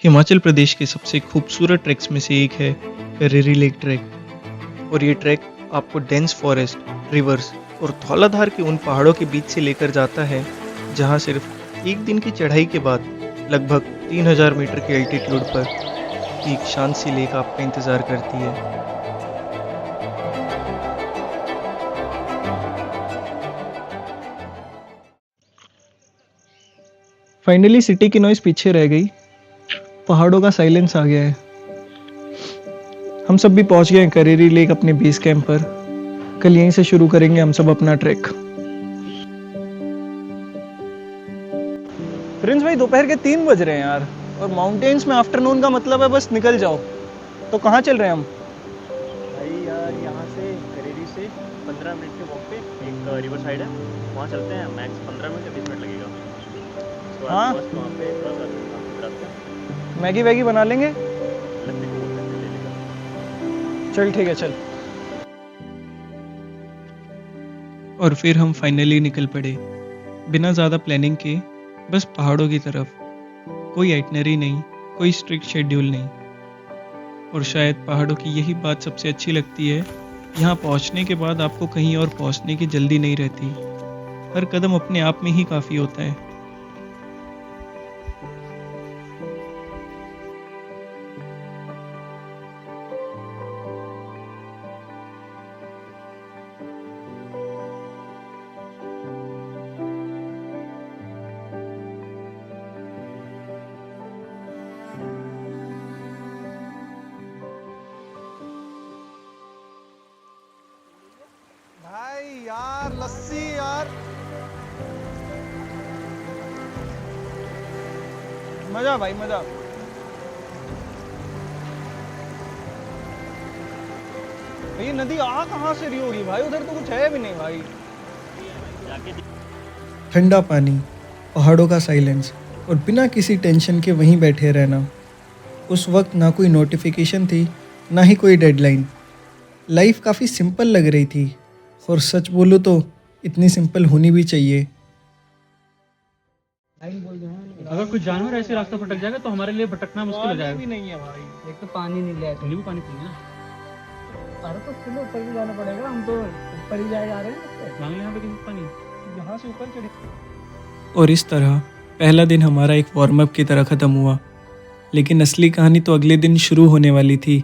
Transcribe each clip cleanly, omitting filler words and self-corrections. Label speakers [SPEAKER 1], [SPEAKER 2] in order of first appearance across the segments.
[SPEAKER 1] हिमाचल प्रदेश के सबसे खूबसूरत ट्रैक्स में से एक है करेरी लेक ट्रैक। और ये ट्रैक आपको डेंस फॉरेस्ट, रिवर्स और धौलाधार के उन पहाड़ों के बीच से लेकर जाता है जहां सिर्फ एक दिन की चढ़ाई के बाद लगभग 3000 मीटर के एल्टीट्यूड पर एक शांत सी लेक आपका इंतज़ार करती है। फाइनली सिटी की नॉइस पीछे रह गई, पहाड़ों का साइलेंस आ गया है। हम सब भी पहुंच गए हैं करेरी लेक अपने बेस कैंप पर। कल यहीं से शुरू करेंगे हम सब अपना ट्रैक। प्रिंस भाई, दोपहर के 3 बज रहे हैं यार, और माउंटेन्स में आफ्टरनून का मतलब है बस निकल जाओ। तो कहाँ चल रहे हैं हम?
[SPEAKER 2] भाई यार, यहाँ से करेरी से 15 मिनट के वॉक पे एक रिवर साइड है, वहाँ चलते हैं। मैक्स 15 मिनट या 20 मिनट लगेगा। उसके बाद
[SPEAKER 1] हाँ।
[SPEAKER 2] मस्त वहाँ पे थोड़ा सा रास्ते
[SPEAKER 1] मैगी वैगी बना लेंगे।
[SPEAKER 2] लस्सी को बोलते हैं, ले लेगा।
[SPEAKER 1] चल ठीक है, चल। और फिर हम फाइनली निकल पड़े, बिना ज़्यादा प्लानिंग के, बस पहाड़ों की तरफ। कोई आइटनरी नहीं, कोई स्ट्रिक्ट शेड्यूल नहीं। और शायद पहाड़ों की यही बात सबसे अच्छी लगती है, यहाँ पहुँचने के बाद आपको कहीं और पहुँचने की जल्दी नहीं रहती। हर कदम अपने आप में ही काफ़ी होता है।
[SPEAKER 3] भाई यार, लस्सी यार,
[SPEAKER 1] मज़ा भाई, मज़ा। ये नदी आ कहाँ से रही होगी भाई? उधर तो कुछ है भी नहीं भाई। ठंडा पानी, पहाड़ों का साइलेंस और बिना किसी टेंशन के वहीं बैठे रहना। उस वक्त ना कोई नोटिफिकेशन थी, ना ही कोई डेडलाइन। लाइफ काफ़ी सिंपल लग रही थी, और सच बोलूँ तो इतनी सिंपल होनी भी चाहिए।
[SPEAKER 4] अगर कुछ जानवर ऐसे रास्ता भटक जाएगा तो हमारे लिए भटकना मुश्किल हो जाएगा।
[SPEAKER 1] भी नहीं है भाई।
[SPEAKER 5] एक तो पानी नहीं ले आए थे।
[SPEAKER 4] नींबू पानी पीना
[SPEAKER 5] अरे तो चलो ऊपर भी जाना पड़ेगा, हम तो ऊपर ही जाए जा रहे हैं।
[SPEAKER 4] मांग ले यहाँ पे किसी से पानी।
[SPEAKER 1] यहाँ से ऊपर चढ़े। और इस तरह पहला दिन हमारा एक वार्म अप की तरह ख़त्म हुआ, लेकिन असली कहानी तो अगले दिन शुरू होने वाली थी।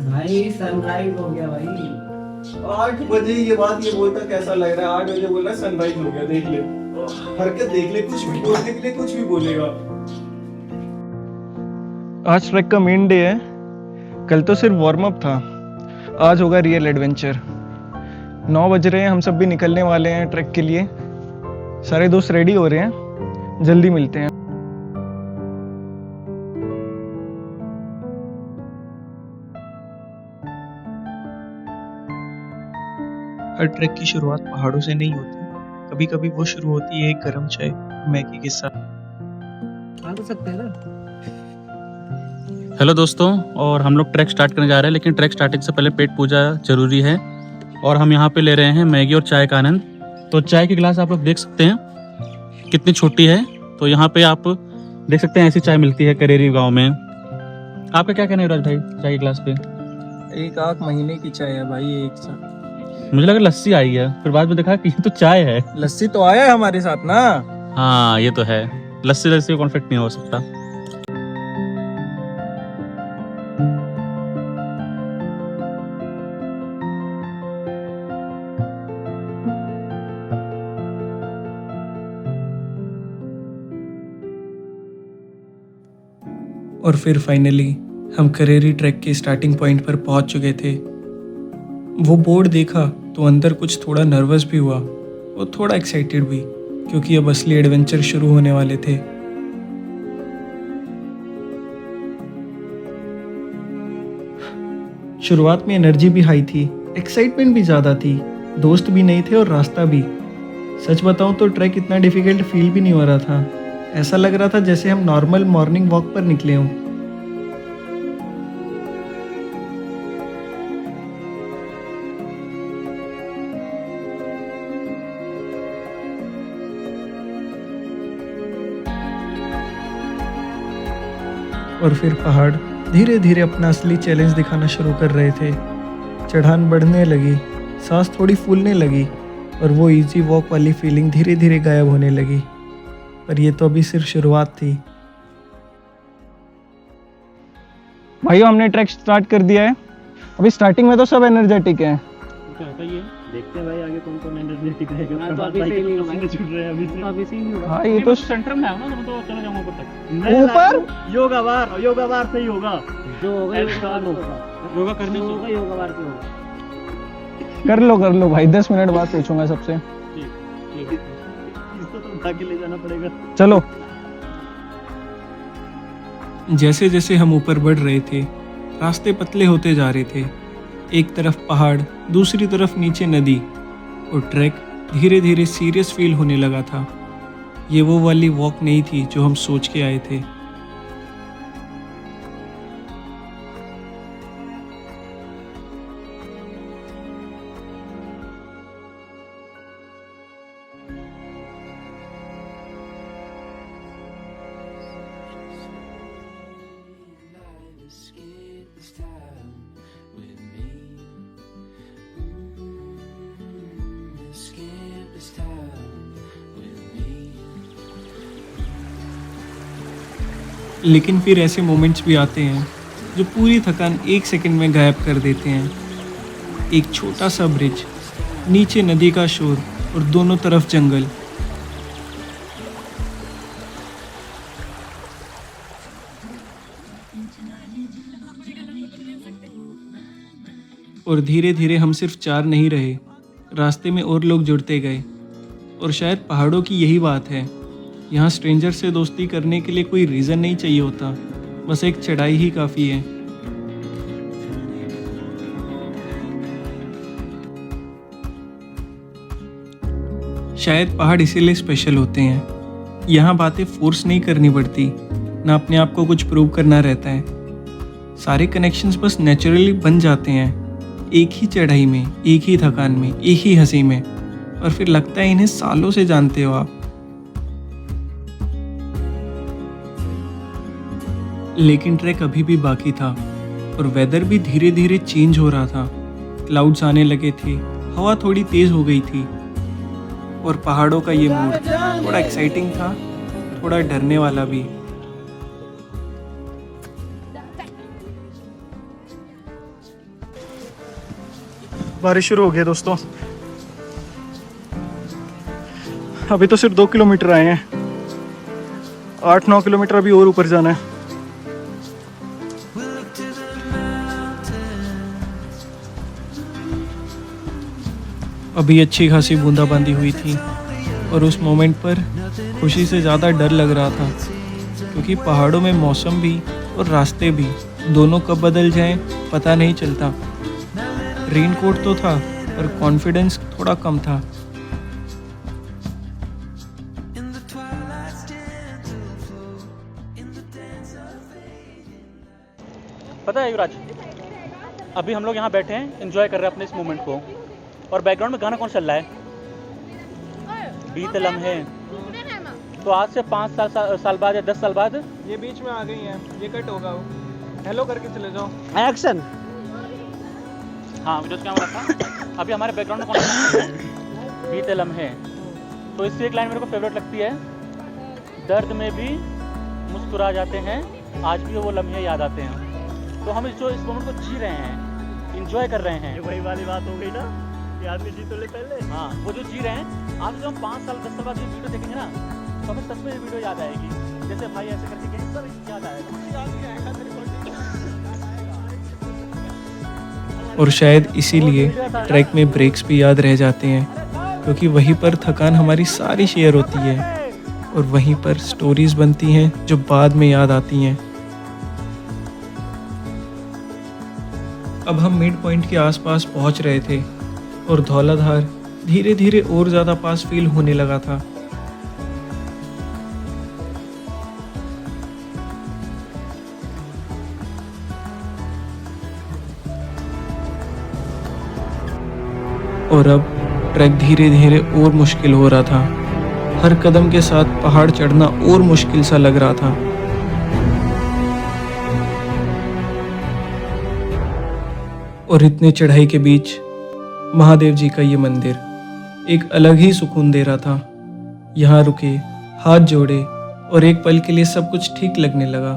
[SPEAKER 5] भाई सनराइज हो गया भाई।
[SPEAKER 3] 8 बजे ये बात ये बोलता कैसा लग रहा है? 8 बजे बोल रहा है सनराइज हो गया। देख ले, हरकत देख ले, कुछ भी बोलने के लिए कुछ भी बोलेगा।
[SPEAKER 1] आज ट्रैक का मेन डे है। कल तो सिर्फ वार्म अप था, आज होगा रियल एडवेंचर। 9 बज रहे हैं, हम सब भी निकलने वाले हैं ट्रैक के लिए। सारे दोस्त रेडी हो रहे हैं, जल्दी मिलते हैं। हर ट्रैक की शुरुआत पहाड़ों से नहीं होती, कभी कभी वो शुरू होती है एक गर्म चाय मैगी के साथ।
[SPEAKER 5] आ तो सकते हैं ना।
[SPEAKER 4] हेलो दोस्तों, और हम लोग ट्रैक स्टार्ट करने जा रहे हैं, लेकिन ट्रैक स्टार्टिंग से पहले पेट पूजा जरूरी है। और हम यहाँ पे ले रहे हैं मैगी और चाय का आनंद। तो चाय की गिलास आप लोग देख सकते हैं कितनी छोटी है। तो यहाँ पे आप देख सकते हैं ऐसी चाय मिलती है करेरी गाँव में। आपका क्या कहना है युवराज भाई चाय के गिलास पे?
[SPEAKER 1] एक आध महीने की चाय है भाई, एक साथ।
[SPEAKER 4] मुझे लगा लस्सी आई है, फिर बाद में देखा कि ये तो चाय है।
[SPEAKER 1] लस्सी तो आया है हमारे साथ ना।
[SPEAKER 4] हाँ ये तो है, लस्सी कॉन्फ्लिक्ट नहीं हो सकता।
[SPEAKER 1] और फिर फाइनली हम करेरी ट्रैक के स्टार्टिंग पॉइंट पर पहुंच चुके थे। वो बोर्ड देखा तो अंदर कुछ थोड़ा नर्वस भी हुआ और थोड़ा एक्साइटेड भी, क्योंकि अब असली एडवेंचर शुरू होने वाले थे। शुरुआत में एनर्जी भी हाई थी, एक्साइटमेंट भी ज़्यादा थी, दोस्त भी नहीं थे और रास्ता भी। सच बताऊं तो ट्रैक इतना डिफिकल्ट फील भी नहीं हो रहा था। ऐसा लग रहा था जैसे हम नॉर्मल मॉर्निंग वॉक पर निकले हों। और फिर पहाड़ धीरे धीरे अपना असली चैलेंज दिखाना शुरू कर रहे थे। चढ़ान बढ़ने लगी, सांस थोड़ी फूलने लगी और वो इजी वॉक वाली फीलिंग धीरे धीरे गायब होने लगी। पर ये तो अभी सिर्फ शुरुआत थी। भाइयों, हमने ट्रैक स्टार्ट कर दिया है। अभी स्टार्टिंग में तो सब एनर्जेटिक हैं।
[SPEAKER 2] देखते हैं भाई आगे कौन कौन एनर्जेटिक रहेगा।
[SPEAKER 5] तो अभी से नहीं होगा।
[SPEAKER 2] छूट रहे हैं अभी से।
[SPEAKER 5] अभी से नहीं होगा।
[SPEAKER 1] हाँ, ये तो
[SPEAKER 4] सेंटर में आओ ना, तो चला जाऊंगा ऊपर तक।
[SPEAKER 1] ऊपर
[SPEAKER 2] योगा बार से ही होगा।
[SPEAKER 5] जो होगा
[SPEAKER 2] एक्स्ट्रा लो।
[SPEAKER 4] योगा करने
[SPEAKER 5] जो
[SPEAKER 4] से
[SPEAKER 5] होगा योगा बार से होगा।
[SPEAKER 1] कर लो भाई, 10 मिनट बाद पूछूंगा सबसे।
[SPEAKER 2] इसको तो उठा के ले जाना पड़ेगा।
[SPEAKER 1] चलो। जैसे जैसे हम ऊपर बढ़ रहे थे, रास्ते पतले होते जा रहे थे। एक तरफ पहाड़, दूसरी तरफ नीचे नदी, और ट्रैक धीरे धीरे सीरियस फील होने लगा था। ये वो वाली वॉक नहीं थी जो हम सोच के आए थे। लेकिन फिर ऐसे मोमेंट्स भी आते हैं जो पूरी थकान एक सेकंड में गायब कर देते हैं। एक छोटा सा ब्रिज, नीचे नदी का शोर और दोनों तरफ जंगल। और धीरे धीरे हम सिर्फ 4 नहीं रहे, रास्ते में और लोग जुड़ते गए। और शायद पहाड़ों की यही बात है, यहाँ स्ट्रेंजर से दोस्ती करने के लिए कोई रीज़न नहीं चाहिए होता, बस एक चढ़ाई ही काफ़ी है। शायद पहाड़ इसीलिए स्पेशल होते हैं, यहाँ बातें फोर्स नहीं करनी पड़ती, ना अपने आप को कुछ प्रूव करना रहता है। सारे कनेक्शंस बस नेचुरली बन जाते हैं, एक ही चढ़ाई में, एक ही थकान में, एक ही हंसी में, और फिर लगता है इन्हें सालों से जानते हो आप। लेकिन ट्रैक अभी भी बाकी था और वेदर भी धीरे धीरे चेंज हो रहा था। क्लाउड्स आने लगे थे, हवा थोड़ी तेज हो गई थी, और पहाड़ों का ये मूड थोड़ा एक्साइटिंग था, थोड़ा डरने वाला भी। बारिश शुरू हो गई दोस्तों। अभी तो सिर्फ 2 किलोमीटर आए हैं, 8-9 किलोमीटर अभी और ऊपर जाना है। अभी अच्छी खासी बूंदाबांदी हुई थी और उस मोमेंट पर खुशी से ज़्यादा डर लग रहा था, क्योंकि पहाड़ों में मौसम भी और रास्ते भी दोनों कब बदल जाएं पता नहीं चलता। रेनकोट तो था पर कॉन्फिडेंस थोड़ा कम था।
[SPEAKER 4] पता है युवराज, अभी हम लोग यहाँ बैठे हैं, एंजॉय कर रहे हैं अपने इस मोमेंट को, और बैकग्राउंड में गाना कौन चल रहा है? बीते लम्हे। तो आज से 5 साल बाद या 10 साल बाद
[SPEAKER 1] ये बीच में आ गई है, ये कट होगा। हेलो करके चले जाओ।
[SPEAKER 5] एक्शन।
[SPEAKER 4] हाँ, वीडियो कैमरा था। अभी हमारे बैकग्राउंड में कौन है? बीते लम्हे। तो इससे एक लाइन मेरे को फेवरेट लगती है, दर्द में भी मुस्कुरा जाते हैं, आज भी वो लम्हे याद आते हैं। तो हम जो इस मोमेंट को जी रहे हैं, इंजॉय कर रहे हैं।
[SPEAKER 2] ये वही वाली बात हो गई ना कि आदमी जी तो ले पहले।
[SPEAKER 4] हाँ, वो जो जी रहे हैं, आज जब हम 5 साल 10 साल बाद ये वीडियो देखेंगे ना, तो हमें सच में ये वीडियो याद आएगी। जैसे भाई ऐसे करके कहीं सर याद आएगा।
[SPEAKER 1] और शायद इसीलिए ट्रैक में ब्रेक्स भी याद रह जाते हैं, क्योंकि वहीं पर थकान हमारी सारी शेयर होती है और वहीं पर स्टोरीज बनती हैं जो बाद में याद आती हैं। अब हम मिड पॉइंट के आसपास पहुंच रहे थे और धौलाधार धीरे धीरे और ज़्यादा पास फील होने लगा था। और अब ट्रैक धीरे धीरे और मुश्किल हो रहा था। हर कदम के साथ पहाड़ चढ़ना और मुश्किल सा लग रहा था। और इतने चढ़ाई के बीच महादेव जी का ये मंदिर एक अलग ही सुकून दे रहा था। यहाँ रुके, हाथ जोड़े और एक पल के लिए सब कुछ ठीक लगने लगा।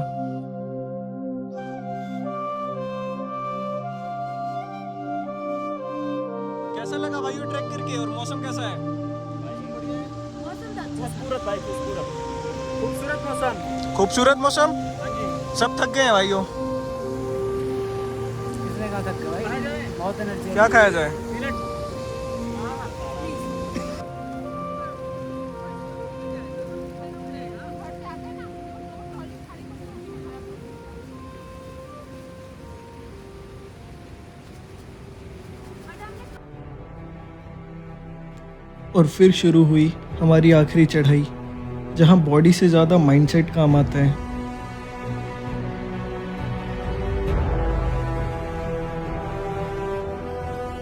[SPEAKER 3] कैसा लगा भाई ट्रैक करके और मौसम कैसा है?
[SPEAKER 2] खूबसूरत भाई, खूबसूरत खूबसूरत मौसम।
[SPEAKER 3] खूबसूरत मौसम। सब थक गए हैं भाइयों।
[SPEAKER 5] किसने कहा थक गए भाई? बहुत एनर्जी।
[SPEAKER 3] क्या खाया जाए? और फिर शुरू हुई हमारी आखिरी चढ़ाई, जहां बॉडी से ज़्यादा माइंडसेट काम आता है।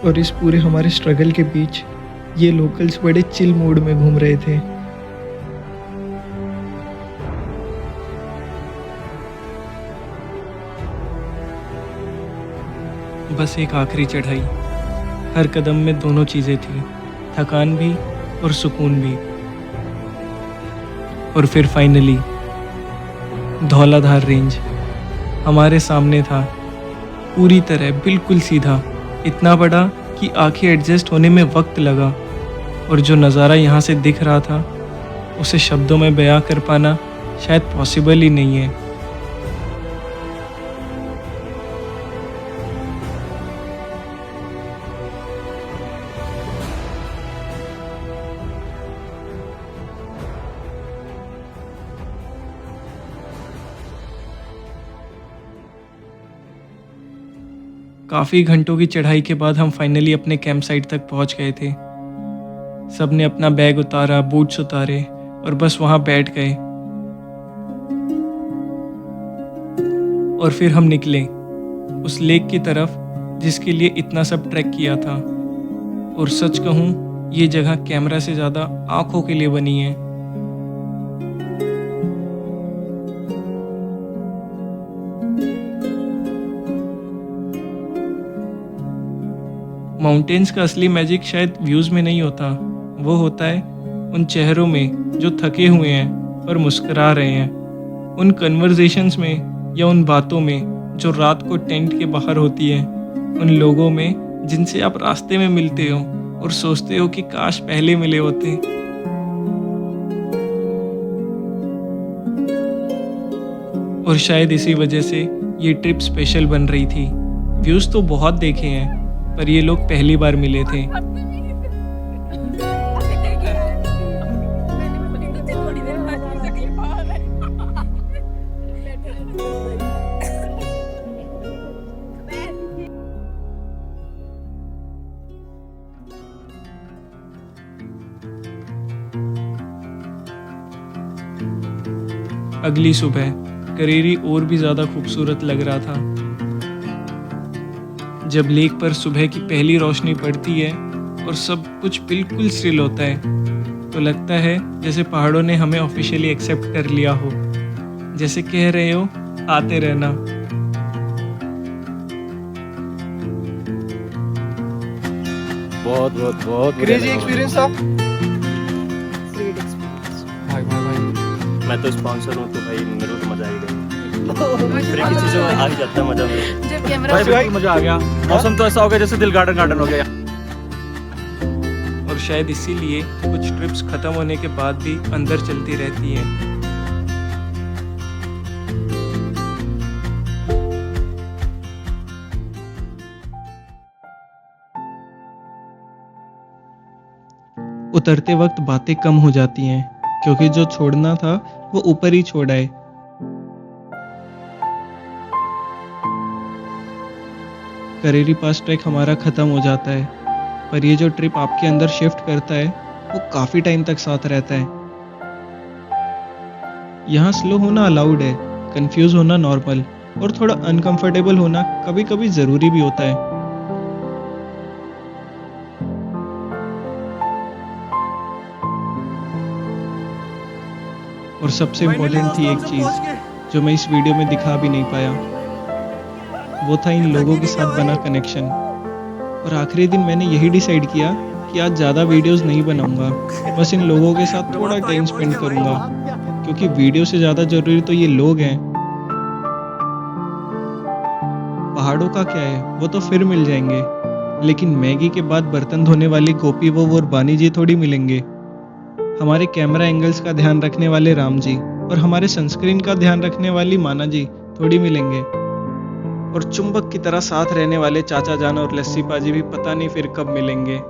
[SPEAKER 3] और इस पूरे हमारे स्ट्रगल के बीच ये लोकल्स बड़े चिल मूड में घूम रहे थे। बस एक आखिरी चढ़ाई, हर कदम में दोनों चीज़ें थी, थकान भी और सुकून भी। और फिर फाइनली धौलाधार रेंज हमारे सामने था, पूरी तरह बिल्कुल सीधा, इतना बड़ा कि आंखें एडजस्ट होने में वक्त लगा। और जो नज़ारा यहाँ से दिख रहा था उसे शब्दों में बयां कर पाना शायद पॉसिबल ही नहीं है। काफ़ी घंटों की चढ़ाई के बाद हम फाइनली अपने कैंप साइट तक पहुंच गए थे। सबने अपना बैग उतारा, बूट्स उतारे और बस वहां बैठ गए। और फिर हम निकले उस लेक की तरफ जिसके लिए इतना सब ट्रैक किया था। और सच कहूँ, ये जगह कैमरा से ज़्यादा आंखों के लिए बनी है। माउंटेन्स का असली मैजिक शायद व्यूज़ में नहीं होता, वो होता है उन चेहरों में जो थके हुए हैं पर मुस्कुरा रहे हैं, उन कन्वर्सेशंस में या उन बातों में जो रात को टेंट के बाहर होती है, उन लोगों में जिनसे आप रास्ते में मिलते हो और सोचते हो कि काश पहले मिले होते। और शायद इसी वजह से ये ट्रिप स्पेशल बन रही थी। व्यूज़ तो बहुत देखे हैं पर ये लोग पहली बार मिले थे। अगली सुबह करेरी और भी ज़्यादा खूबसूरत लग रहा था। जब लेक पर सुबह की पहली रोशनी पड़ती है और सब कुछ बिल्कुल स्टिल होता है तो लगता है जैसे पहाड़ों ने हमें ऑफिशियली एक्सेप्ट कर लिया हो, जैसे कह रहे हो आते रहना।
[SPEAKER 2] बहुत बहुत बहुत
[SPEAKER 3] क्रेजी एक्सपीरियंस था।
[SPEAKER 2] मैं तो स्पॉन्सर हूँ तो भाई मेरे को तो मजा आएगा। फिर किसी से आ ही जाता है मजा में।
[SPEAKER 5] जब कैमरा
[SPEAKER 4] भाई बिल्कुल मजा आ गया। मौसम तो ऐसा हो गया जैसे दिल गार्डन गार्डन हो गया।
[SPEAKER 1] और शायद इसीलिए कुछ ट्रिप्स खत्म होने के बाद भी अंदर चलती रहती हैं। उतरते वक्त बातें कम हो जाती हैं क्योंकि जो छोड़ना था वो ऊपर ही छोड़ आए। करेरी पास ट्रैक हमारा खत्म हो जाता है, पर ये जो ट्रिप आपके अंदर शिफ्ट करता है वो काफी टाइम तक साथ रहता है। यहाँ स्लो होना अलाउड है, कंफ्यूज होना नॉर्मल और थोड़ा अनकंफर्टेबल होना कभी कभी जरूरी भी होता है। और सबसे इम्पोर्टेंट थी एक चीज जो मैं इस वीडियो में दिखा भी नहीं पाया। वो था इन लोगों के साथ बना कनेक्शन। और आखिरी दिन मैंने यही डिसाइड किया कि आज ज़्यादा वीडियोस नहीं बनाऊंगा, बस इन लोगों के साथ थोड़ा टाइम स्पेंड करूंगा, क्योंकि वीडियो से ज़्यादा ज़रूरी तो ये लोग हैं। पहाड़ों का क्या है, वो तो फिर मिल जाएंगे, लेकिन मैगी के बाद बर्तन धोने वाली गोपी वो और बानी जी थोड़ी मिलेंगे। हमारे कैमरा एंगल्स का ध्यान रखने वाले राम जी और हमारे सनस्क्रीन का ध्यान रखने वाली माना जी थोड़ी मिलेंगे। और चुंबक की तरह साथ रहने वाले चाचा जान और लस्सी पाजी भी पता नहीं फिर कब मिलेंगे।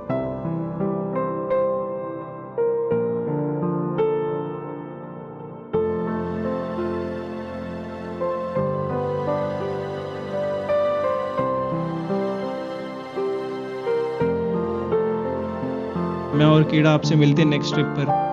[SPEAKER 1] मैं और कीड़ा आपसे मिलते हैं नेक्स्ट ट्रिप पर।